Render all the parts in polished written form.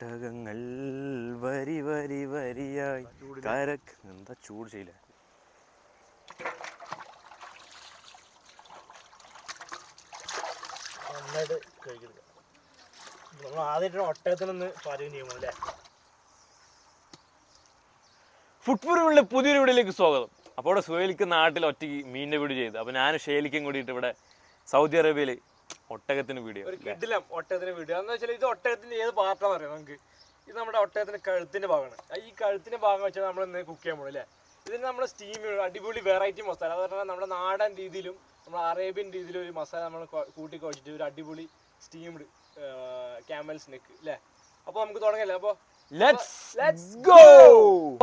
ഒട്ടകങ്ങൾ വരി വരി വരിയായി കരക്ക് എന്താ ചൂട് ചെയ്യില്ല. നന്നായിട്ട് കഴിക്കുന്നത് നമ്മൾ ആദ്യമായിട്ട് ഒട്ടകത്തിനൊന്ന് പാചകം ചെയ്യുമ്പോൾ അല്ലേ. ഫുഡ് ഫോറിന്റെ പുതിയൊരു വീഡിയോയിലേക്ക് സ്വാഗതം. അപ്പോൾ ഇവിടെ സുഹേലിക്ക് നാട്ടിൽ ഒറ്റയ്ക്ക് മീനിന്റെ വീഡിയോ ചെയ്തു. അപ്പോൾ ഞാൻ ഷേലിക്കും കൂടിയിട്ട് ഇവിടെ സൗദി അറേബ്യയിൽ ഒട്ടകത്തിന് വീഡിയോ. ഒരു കിട്ടില്ല ഒട്ടകത്തിന് വീഡിയോ എന്ന് വെച്ചാൽ ഇത് ഒട്ടകത്തിന്റെ ഏത് പാർട്ടാന്ന് അറിയാം നമുക്ക്. ഇത് നമ്മുടെ ഒട്ടകത്തിന്റെ കഴുത്തിന്റെ ഭാഗമാണ്. ഈ കഴുത്തിന്റെ ഭാഗം വെച്ചാൽ നമ്മൾ ഇന്ന് കുക്ക് ചെയ്യാൻ പോകും അല്ലേ. ഇതിന് നമ്മുടെ സ്റ്റീം അടിപൊളി വെറൈറ്റി മസാല, അത് പറഞ്ഞാൽ നമ്മുടെ നാടൻ രീതിയിലും നമ്മുടെ അറേബ്യൻ രീതിയിലും ഒരു മസാല നമ്മൾ കൂട്ടി കുഴച്ചിട്ട് ഒരു അടിപൊളി സ്റ്റീംഡ് ക്യാമൽ സ്നെക്ക് അല്ലേ. അപ്പോൾ നമുക്ക് തുടങ്ങല്ലേ. അപ്പോൾ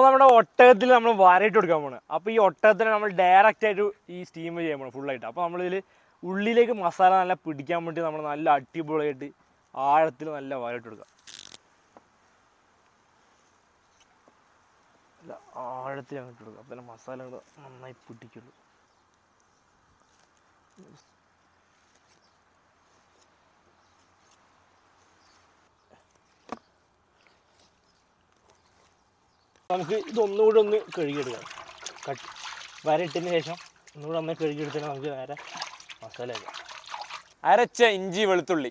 നമ്മുടെ ഒട്ടകത്തിൽ നമ്മൾ വാരയിട്ട് കൊടുക്കാൻ പോണ്. അപ്പോൾ ഈ ഒട്ടകത്തിന് നമ്മൾ ഡയറക്റ്റ് ആയിട്ട് ഈ സ്റ്റീം ചെയ്യാൻ പോകണം ഫുള്ളായിട്ട്. അപ്പോൾ നമ്മളിതിൽ ഉള്ളിലേക്ക് മസാല നല്ല പിടിക്കാൻ വേണ്ടി നമ്മൾ നല്ല അടിപൊളിയായിട്ട് ആഴത്തിൽ നല്ല വാരയിട്ട് കൊടുക്കാം. ആഴത്തിൽ അങ്ങോട്ട് കൊടുക്കുക. അപ്പം മസാലകൾ നന്നായി പിടിക്കുള്ളൂ. നമുക്ക് ഇതൊന്നുകൂടെ ഒന്ന് കഴുകിയെടുക്കാം. വരയിട്ടതിന് ശേഷം ഒന്നുകൂടെ നന്നായി കഴുകിയെടുത്താൽ നമുക്ക് നേരെ മസാല ആക്കാം. അരച്ച ഇഞ്ചി വെളുത്തുള്ളി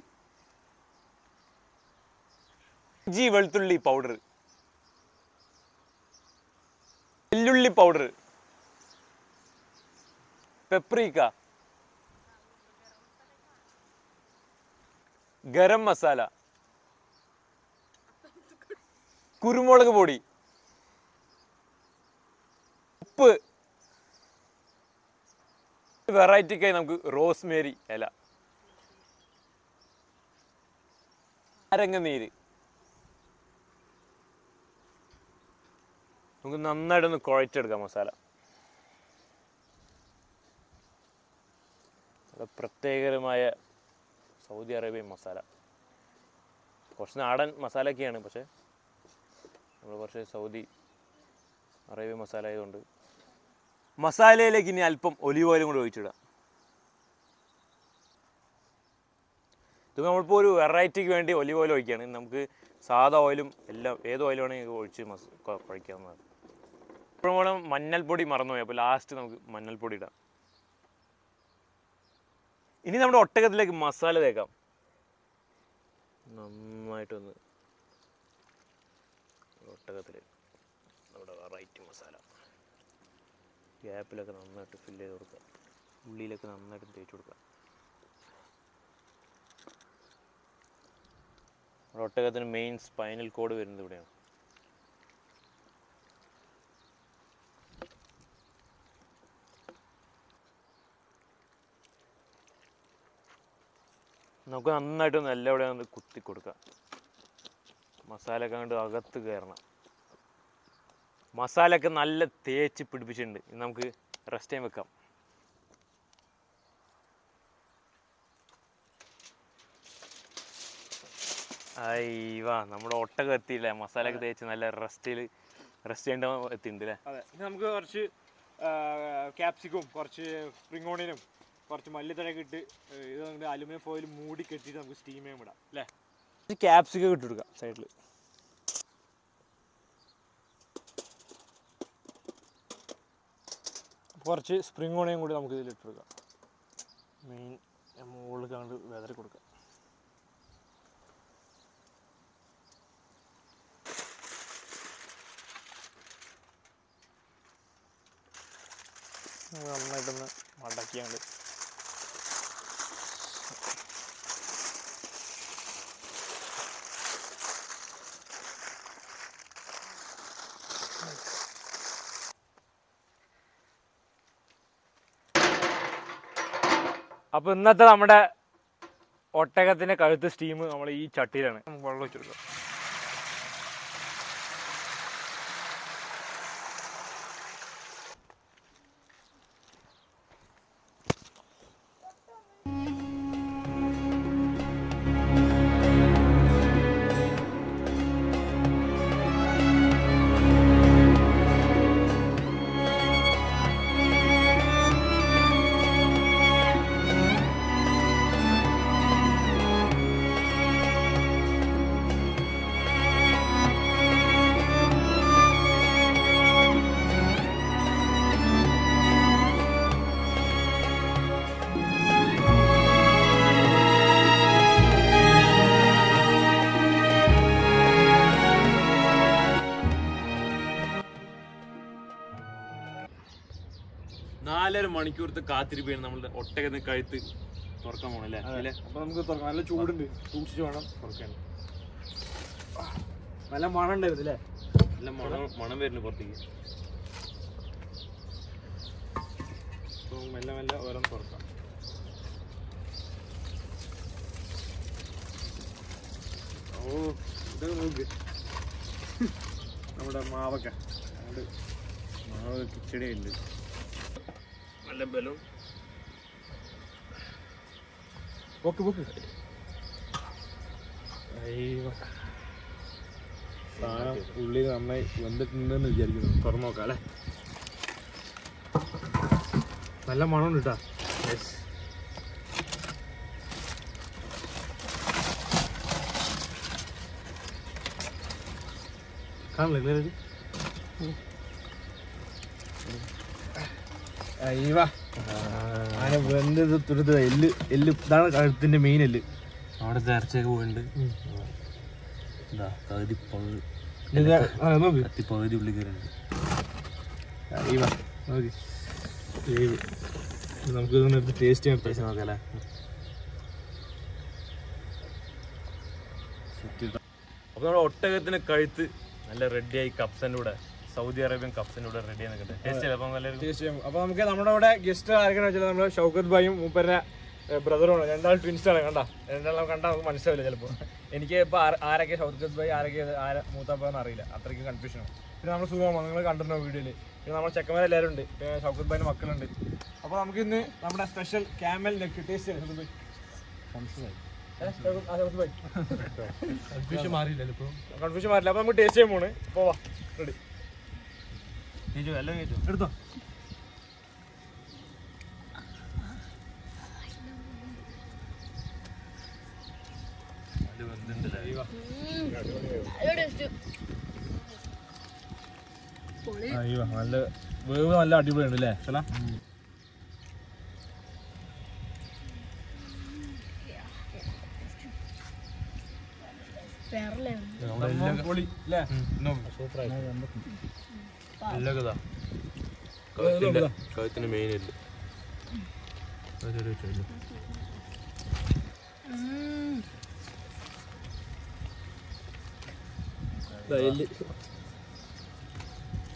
പൗഡർ, വെല്ലുള്ളി പൗഡർ, പെപ്രിക്ക, ഗരം മസാല, കുരുമുളക് പൊടി, ഉപ്പ്, വെറൈറ്റിക്കായി നമുക്ക് റോസ്മേരി ഇല, നാരങ്ങനീര്. നമുക്ക് നന്നായിട്ടൊന്ന് കുഴച്ചെടുക്കാം മസാല. പ്രത്യേകരമായ സൗദി അറേബ്യൻ മസാല. കുറച്ച് നാടൻ മസാലയൊക്കെയാണ്, പക്ഷേ നമ്മൾ കുറച്ച് സൗദി അറേബ്യൻ മസാല ആയതുകൊണ്ട് മസാലയിലേക്ക് ഇനി അല്പം ഒലിവ് ഓയിലും കൂടി ഒഴിച്ചിടാം. ഇത് നമ്മളിപ്പോൾ ഒരു വെറൈറ്റിക്ക് വേണ്ടി ഒലിവ് ഓയിൽ ഒഴിക്കുകയാണ്. നമുക്ക് സാധാ ഓയിലും എല്ലാം ഏത് ഓയിൽ വേണമെങ്കിൽ ഒഴിച്ച് കുഴക്കാവുന്നതാണ്. ഇപ്പോഴും വേണം മഞ്ഞൾപ്പൊടി മറന്നുപോയി, അപ്പോൾ ലാസ്റ്റ് നമുക്ക് മഞ്ഞൾപ്പൊടി ഇടാം. ഇനി നമ്മുടെ ഒട്ടകത്തിലേക്ക് മസാല തേക്കാം. നന്നായിട്ടൊന്ന് ഒട്ടകത്തിൽ നമ്മുടെ വെറൈറ്റി മസാല ഗ്യാപ്പിലൊക്കെ നന്നായിട്ട് ഫില്ല് ചെയ്ത് കൊടുക്കുക. ഉള്ളിയിലൊക്കെ നന്നായിട്ട് തേച്ച് കൊടുക്കുക. നമ്മുടെ ഒട്ടകത്തിന് മെയിൻ സ്പൈനൽ കോഡ് വരുന്നത് ഇവിടെയാണ്. നമുക്ക് നന്നായിട്ടൊന്ന് എല്ലാവിടെയും ഒന്ന് കുത്തി കൊടുക്കാം. മസാലയൊക്കെ അങ്ങോട്ട് അകത്ത് കയറണം. മസാലയൊക്കെ നല്ല തേച്ച് പിടിപ്പിച്ചിട്ടുണ്ട്. ഇനി നമുക്ക് റെസ്റ്റ് ടൈം വെക്കാം. അയ്യവാ, നമ്മുടെ ഒട്ടകം എത്തിയില്ലേ. മസാലയൊക്കെ തേച്ച് നല്ല റെസ്റ്റ് ചെയ്യേണ്ട എത്തിയിട്ടുണ്ട് അല്ലേ. അതെ, നമുക്ക് കുറച്ച് ക്യാപ്സിക്കും കുറച്ച് സ്പ്രിംഗ് ഓണിയനും കുറച്ച് മല്ലിത്തഴയൊക്കെ ഇട്ട് ഇത് അലുമിനിയം ഫോയിൽ മൂടി കെട്ടിയിട്ട് നമുക്ക് സ്റ്റീം ചെയ്യാൻ വിടാം അല്ലേ. ക്യാപ്സിക്കം ഇട്ട് കൊടുക്കാം സൈഡിൽ. കുറച്ച് സ്പ്രിംഗ് ഓണിയൻ കൂടി നമുക്ക് ഇതിലിട്ട് കൊടുക്കാം. മെയിൻ മുകളിൽ കണ്ട് വെതറി കൊടുക്കാം. നന്നായിട്ടൊന്ന് മടക്കിയാണ്ട് അപ്പോൾ ഇന്നത്തെ നമ്മുടെ ഒട്ടകത്തിൻ്റെ കഴുത്ത് സ്റ്റീം നമ്മൾ ഈ ചട്ടിയിലാണ്. വെള്ളം ഒഴിച്ചു കൊടുക്കുക. മണിക്കൂറത്തെ കാത്തിരിപ്പാണ് നമ്മളുടെ ഒട്ടകത്തിന് കഴുത്ത് തുറക്കാൻ പോണല്ലേ. അപ്പൊ നമുക്ക് തുറക്കാം. നല്ല ചൂടുണ്ട്, സൂക്ഷിച്ച് വേണം തുറക്കാൻ. നല്ല മണം ഉണ്ടായിരുന്നു അല്ലേ? നല്ല മണം വരുന്നു പുറത്തേക്ക്. മെല്ലെ മെല്ലെ ഓരോന്ന് തുറക്കാം. ഓ ഇതൊക്കെ നോക്ക്, നമ്മുടെ മാവൊക്കെ മാവ് കിച്ചടി ഉണ്ട്. നല്ല ബലം. പൊക്ക് പൊക്ക്. സാധനം ഉള്ളിൽ നന്നായി വന്നിട്ടുണ്ടെന്ന് വിചാരിക്കുന്നു. തുറന്നു നോക്കാം അല്ലേ? നല്ല മണമുണ്ട് കേട്ടാ. കാണില്ലേ അങ്ങനെ വെന്തത് തുരുത് എല്ല് എല്ല് ഇതാണ് കഴുത്തിന്റെ മെയിൻ എല്ല്. അവിടെ നേർച്ചയൊക്കെ പോയിട്ടുണ്ട്. പകുതി ഉള്ളി കയറുണ്ട്. നമുക്ക് ഇതൊന്ന് ടേസ്റ്റ് ചെയ്യാൻ നോക്കാം അല്ലേ? അപ്പൊ നമ്മുടെ ഒട്ടകത്തിന് കഴുത്ത് നല്ല റെഡിയായി. കപ്സന്റെ കൂടെ, സൗദി അറേബ്യൻ കപ്സന്റെ കൂടെ റെഡി ആയി. ടേസ്റ്റ് ചെയ്യാം. അപ്പൊ നമുക്ക് നമ്മുടെ ഇവിടെ ഗസ്റ്റ് ആരൊക്കെയാണെന്ന് വെച്ചാൽ നമ്മുടെ ഷൗക്കത്ത് ഭായും മൂപ്പരുടെ ബ്രദറുമാണ്. രണ്ടാൾ ട്വിൻസാണ്. രണ്ടാളും കണ്ടാൽ നമുക്ക് മനസ്സിലാവില്ല ചിലപ്പോൾ. എനിക്ക് ഇപ്പൊ ആരൊക്കെ ഷൗക്കത്ത് ഭായി ആരൊക്കെ മൂത്താപ്പാന്ന് അറിയില്ല, അത്രയ്ക്ക് കൺഫ്യൂഷനാണ്. പിന്നെ നമ്മുടെ സുഖമാണ്, നിങ്ങൾ കണ്ടിട്ടുണ്ടോ വീഡിയോയിൽ. പിന്നെ നമ്മുടെ ചെക്കന്മാരെല്ലാവരും ഉണ്ട്, പിന്നെ ഷൗക്കത്ത് ഭായിന്റെ മക്കളുണ്ട്. അപ്പൊ നമുക്ക് ഇന്ന് നമ്മുടെ സ്പെഷ്യൽ ക്യാമൽ നെക്ക് ടേസ്റ്റ് ചെയ്യാം. കൺഫ്യൂഷൻ മാറിയില്ല. അപ്പൊ നമുക്ക് ടേസ്റ്റ് ചെയ്യാൻ പോണ്. പോവാ, റെഡി എടുത്തോ. നല്ല വേവ്, നല്ല അടിപൊളിയുണ്ട് അല്ലേ? കഴുത്തിന് മെയിൻ ഇല്ല.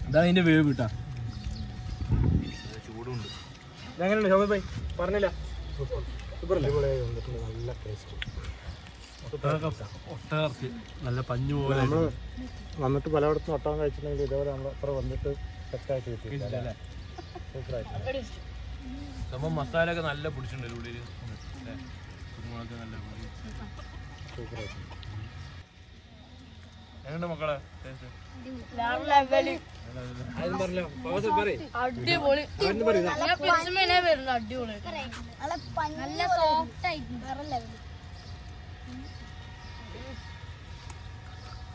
ഇതാണ് ഇതിന്റെ വേവ് കിട്ടാ. ചൂടുണ്ട്. എങ്ങനെയുണ്ട് ഷൗക്കത്ത് ഭായി? പറഞ്ഞില്ല, നല്ല ടേസ്റ്റ്. ഒട്ടകർത്തി നല്ല പഞ്ഞു പോലെ. നമ്മൾ വന്നിട്ട് പലയിടത്തും ഒട്ടകം കഴിച്ചിട്ടുണ്ടെങ്കിൽ ഇതേപോലെ നമ്മൾ അത്ര വന്നിട്ട് സെറ്റായിട്ട് കിട്ടിയില്ല. സംഭവം മസാല ഒക്കെ നല്ല പിടിച്ചിട്ടുണ്ട് ഉള്ളിൽ. കുരുമുളക് നല്ല സൂപ്പറായിട്ട്. എങ്ങനെയുണ്ട് മക്കളെ ടേസ്റ്റ്? അടിപൊളി. നല്ല സോഫ്റ്റ് ആയിട്ട്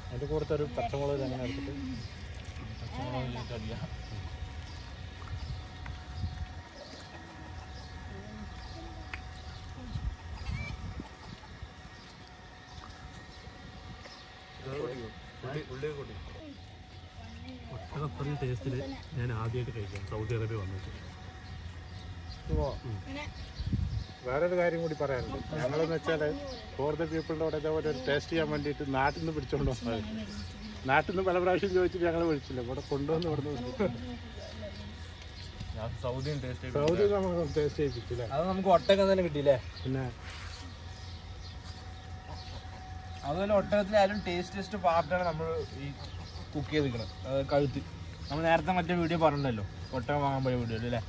അതിന്റെ കൂടെ ഒരു പച്ചമുളക് അങ്ങനെ എടുത്തിട്ട് ഒട്ടകപ്പറയും ടേസ്റ്റിൽ ഞാൻ ആദ്യമായിട്ട് കഴിക്കാം സൗദി അറേബ്യ വന്നിട്ട്. വേറൊരു കാര്യം കൂടി പറയാനുണ്ട്. ഞങ്ങളെന്ന് വെച്ചാൽ ഫോർ ദ പീപ്പിളിൻ്റെ അവിടെ ഇതേപോലെ ഒരു ടേസ്റ്റ് ചെയ്യാൻ വേണ്ടിയിട്ട് നാട്ടിൽ നിന്ന് പിടിച്ചോണ്ട് വന്നത്. നാട്ടിൽ നിന്ന് പല പ്രാവശ്യം ചോദിച്ചിട്ട് ഞങ്ങൾ വിളിച്ചില്ല, ഇവിടെ കൊണ്ടുവന്ന് ഇവിടെ സൗദി നമുക്ക് ടേസ്റ്റ് ചെയ്യിപ്പിച്ചില്ല. അത് നമുക്ക് ഒട്ടകം തന്നെ കിട്ടിയില്ലേ? പിന്നെ അതുപോലെ ഒട്ടകത്തിലായാലും ടേസ്റ്റ് പാർട്ടാണ് നമ്മൾ ഈ കുക്ക് ചെയ്തിരിക്കണം. കഴുത്ത് നമ്മൾ നേരത്തെ മറ്റേ വീഡിയോ പറഞ്ഞല്ലോ, ഒട്ടകം വാങ്ങാൻ പോയ വീഡിയോ അല്ലേ?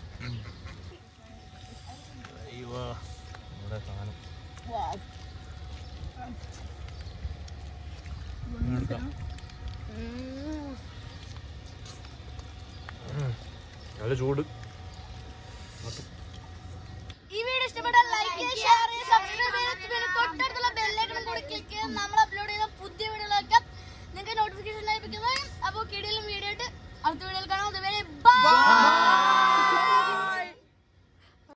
നല്ല ചൂട്. ഈ വീഡിയോ ഇഷ്ടപ്പെട്ടാൽ ലൈക്ക് ചെയ്യുക, ഷെയർ ചെയ്യുക, സബ്സ്ക്രൈബ് ചെയ്യുക, പിന്നെ തൊട്ടടുത്തുള്ള ബെല്ലൈക്കൺ കൂടി ക്ലിക്ക് ചെയ്ത് നമ്മൾ അപ്ലോഡ് ചെയ്യുന്ന പുതിയ വീഡിയോകളൊക്കെ നിങ്ങൾക്ക് നോട്ടിഫിക്കേഷൻ ലഭിക്കുന്നതാണ്. അപ്പോൾ കിടിലും വീഡിയോ ആയിട്ട് അടുത്ത വീഡിയോയിൽ കാണാം. അതുവരെ